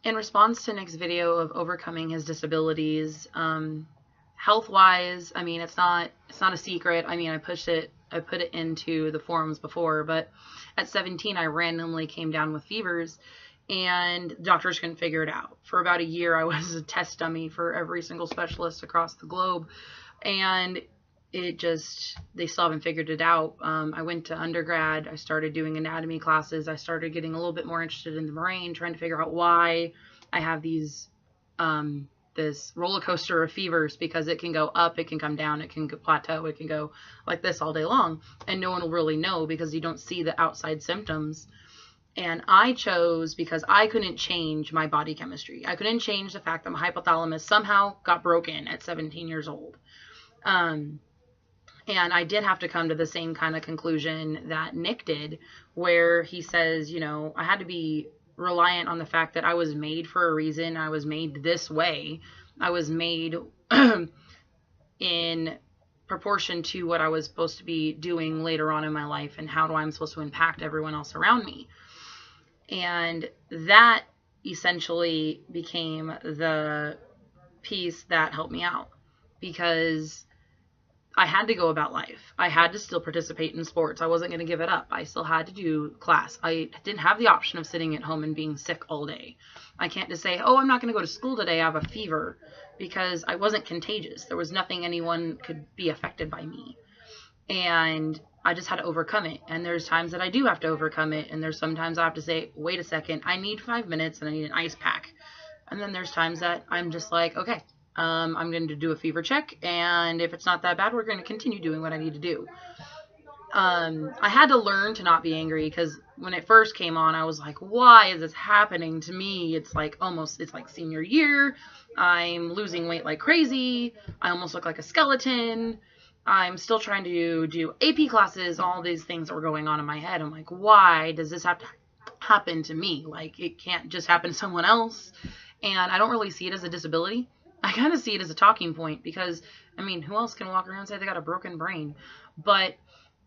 In response to Nick's video of overcoming his disabilities, health-wise, I mean, it's not a secret. I mean, I put it into the forums before, but at 17, I randomly came down with fevers, and doctors couldn't figure it out. For about a year, I was a test dummy for every single specialist across the globe, and they still haven't figured it out. I went to undergrad. I started doing anatomy classes. I started getting a little bit more interested in the brain, trying to figure out why I have this roller coaster of fevers, because it can go up, it can come down, it can plateau, it can go like this all day long, and no one will really know because you don't see the outside symptoms. And I chose because I couldn't change my body chemistry. I couldn't change the fact that my hypothalamus somehow got broken at 17 years old. And I did have to come to the same kind of conclusion that Nick did, where he says, I had to be reliant on the fact that I was made for a reason. I was made this way. I was made in proportion to what I was supposed to be doing later on in my life, and how I'm supposed to impact everyone else around me. And that essentially became the piece that helped me out, because I had to go about life. I had to still participate in sports. I wasn't going to give it up. I still had to do class. I didn't have the option of sitting at home and being sick all day. I can't just say, oh, I'm not going to go to school today, I have a fever, because I wasn't contagious. There was nothing anyone could be affected by me. And I just had to overcome it. And there's times that I do have to overcome it. And there's sometimes I have to say, wait a second, I need 5 minutes and I need an ice pack. And then there's times that I'm just like, okay, I'm going to do a fever check, and if it's not that bad, we're going to continue doing what I need to do. I had to learn to not be angry, because when it first came on, I was like, why is this happening to me? It's like senior year. I'm losing weight like crazy. I almost look like a skeleton. I'm still trying to do AP classes. All these things that were going on in my head. I'm like, why does this have to happen to me? Like, it can't just happen to someone else. And I don't really see it as a disability. I kind of see it as a talking point, because, I mean, who else can walk around and say they got a broken brain? But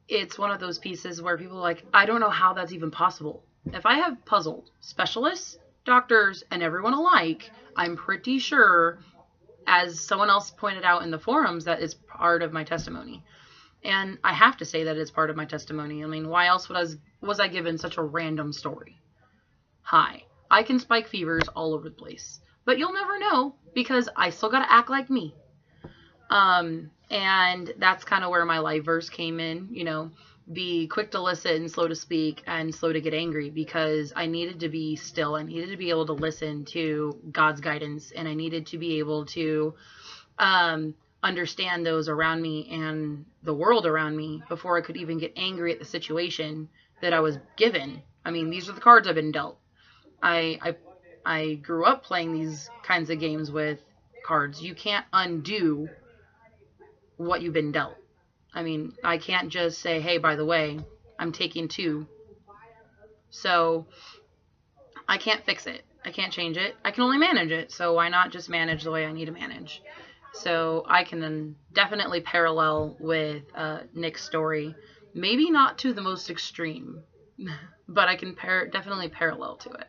it's one of those pieces where people are like, I don't know how that's even possible. If I have puzzled specialists, doctors, and everyone alike, I'm pretty sure, as someone else pointed out in the forums, that is part of my testimony. And I have to say that it's part of my testimony. I mean, why else was I given such a random story? Hi, I can spike fevers all over the place. But you'll never know, because I still got to act like me. And that's kind of where my life verse came in, be quick to listen, slow to speak, and slow to get angry, because I needed to be still. I needed to be able to listen to God's guidance, and I needed to be able to understand those around me and the world around me before I could even get angry at the situation that I was given. I mean, these are the cards I've been dealt. I grew up playing these kinds of games with cards. You can't undo what you've been dealt. I mean, I can't just say, hey, by the way, I'm taking 2. So I can't fix it. I can't change it. I can only manage it. So why not just manage the way I need to manage? So I can definitely parallel with Nick's story. Maybe not to the most extreme, but I can definitely parallel to it.